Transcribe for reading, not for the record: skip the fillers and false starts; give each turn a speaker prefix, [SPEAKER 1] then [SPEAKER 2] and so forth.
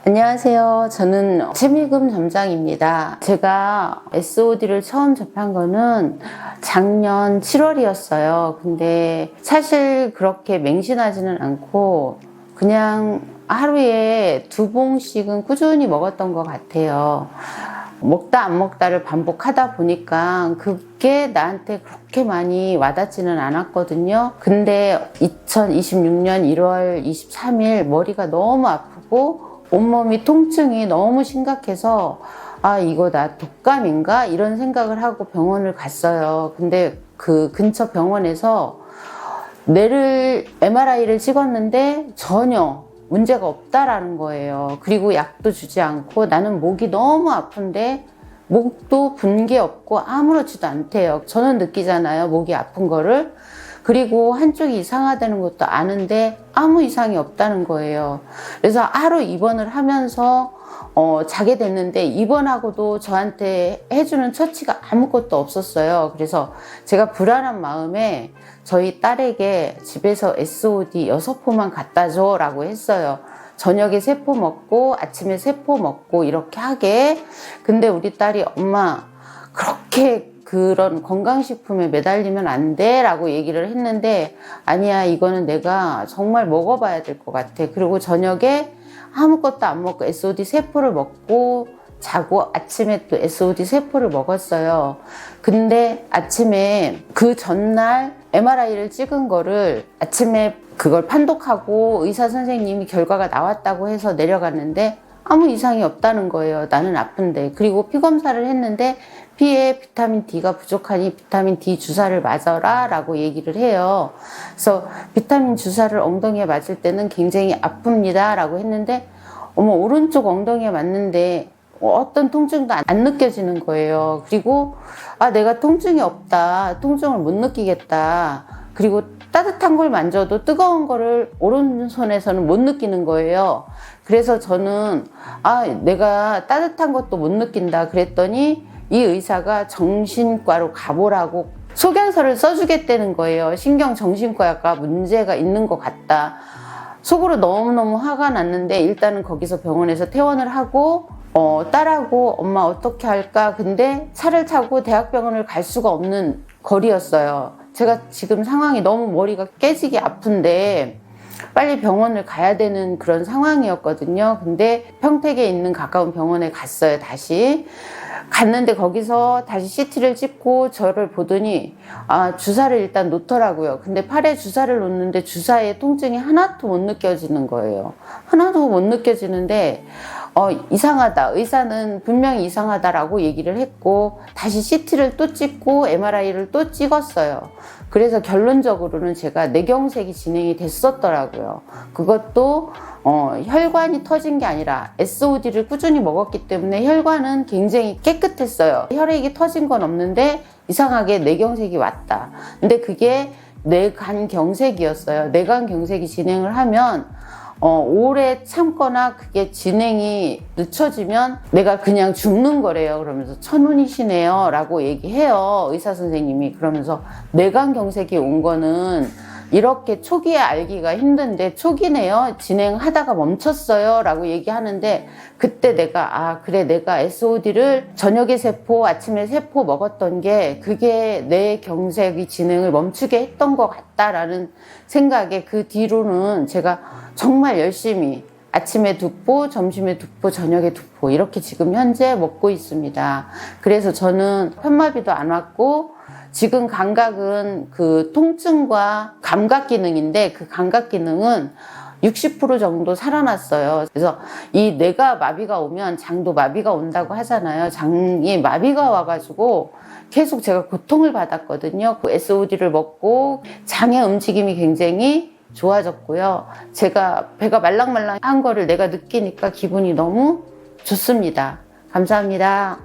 [SPEAKER 1] 안녕하세요. 저는 최미금 점장입니다. 제가 SOD를 처음 접한 거는 작년 7월이었어요. 근데 사실 그렇게 맹신하지는 않고 그냥 하루에 2봉씩은 꾸준히 먹었던 것 같아요. 먹다 안 먹다를 반복하다 보니까 그게 나한테 그렇게 많이 와닿지는 않았거든요. 근데 2026년 1월 23일 머리가 너무 아프고 온몸이 통증이 너무 심각해서 이거 나 독감인가? 이런 생각을 하고 병원을 갔어요. 근데 그 근처 병원에서 뇌를 MRI를 찍었는데 전혀 문제가 없다라는 거예요. 그리고 약도 주지 않고 나는 목이 너무 아픈데 목도 분 게 없고 아무렇지도 않대요. 저는 느끼잖아요, 목이 아픈 거를. 그리고 한쪽이 이상하다는 것도 아는데 아무 이상이 없다는 거예요. 그래서 하루 입원을 하면서 자게 됐는데 입원하고도 저한테 해주는 처치가 아무것도 없었어요. 그래서 제가 불안한 마음에 저희 딸에게 집에서 SOD 6포만 갖다 줘 라고 했어요. 저녁에 3포 먹고 아침에 3포 먹고 이렇게 하게. 근데 우리 딸이 엄마 그렇게 그런 건강식품에 매달리면 안 돼 라고 얘기를 했는데 아니야, 이거는 내가 정말 먹어봐야 될 것 같아. 그리고 저녁에 아무것도 안 먹고 SOD 3포를 먹고 자고 아침에 또 SOD 3포를 먹었어요. 근데 아침에 그 전날 MRI를 찍은 거를 아침에 그걸 판독하고 의사 선생님이 결과가 나왔다고 해서 내려갔는데 아무 이상이 없다는 거예요. 나는 아픈데. 그리고 피 검사를 했는데 피에 비타민 D가 부족하니 비타민 D 주사를 맞아라 라고 얘기를 해요. 그래서 비타민 주사를 엉덩이에 맞을 때는 굉장히 아픕니다 라고 했는데 오른쪽 엉덩이에 맞는데 어떤 통증도 안 느껴지는 거예요. 그리고 내가 통증이 없다, 통증을 못 느끼겠다, 그리고 따뜻한 걸 만져도 뜨거운 거를 오른손에서는 못 느끼는 거예요. 그래서 저는 내가 따뜻한 것도 못 느낀다 그랬더니 이 의사가 정신과로 가보라고 소견서를 써주겠다는 거예요. 신경정신과가 문제가 있는 것 같다. 속으로 너무너무 화가 났는데 일단은 거기서 병원에서 퇴원을 하고 딸하고 엄마 어떻게 할까? 근데 차를 타고 대학병원을 갈 수가 없는 거리였어요. 제가 지금 상황이 너무 머리가 깨지게 아픈데 빨리 병원을 가야 되는 그런 상황이었거든요. 근데 평택에 있는 가까운 병원에 갔어요. 다시 갔는데 거기서 다시 CT를 찍고 저를 보더니 주사를 일단 놓더라고요. 근데 팔에 주사를 놓는데 주사에 통증이 하나도 못 느껴지는 거예요. 하나도 못 느껴지는데 이상하다. 의사는 분명히 이상하다라고 얘기를 했고 다시 CT를 또 찍고 MRI를 또 찍었어요. 그래서 결론적으로는 제가 뇌경색이 진행이 됐었더라고요. 그것도 혈관이 터진 게 아니라 SOD를 꾸준히 먹었기 때문에 혈관은 굉장히 깨끗했어요. 혈액이 터진 건 없는데 이상하게 뇌경색이 왔다. 근데 그게 뇌간경색이었어요. 뇌간경색이 진행을 하면 오래 참거나 그게 진행이 늦춰지면 내가 그냥 죽는 거래요. 그러면서 천운이시네요 라고 얘기해요, 의사 선생님이. 그러면서 뇌간경색이 온 거는 이렇게 초기에 알기가 힘든데 초기네요, 진행하다가 멈췄어요 라고 얘기하는데 그때 내가 그래, 내가 SOD를 저녁에 3포 아침에 3포 먹었던 게 그게 뇌경색이 진행을 멈추게 했던 것 같다라는 생각에 그 뒤로는 제가 정말 열심히 아침에 2포, 점심에 2포, 저녁에 2포 이렇게 지금 현재 먹고 있습니다. 그래서 저는 편마비도 안 왔고 지금 감각은 그 통증과 감각 기능인데 그 감각 기능은 60% 정도 살아났어요. 그래서 이 뇌가 마비가 오면 장도 마비가 온다고 하잖아요. 장이 마비가 와가지고 계속 제가 고통을 받았거든요. 그 SOD를 먹고 장의 움직임이 굉장히 좋아졌고요. 제가 배가 말랑말랑한 거를 내가 느끼니까 기분이 너무 좋습니다. 감사합니다.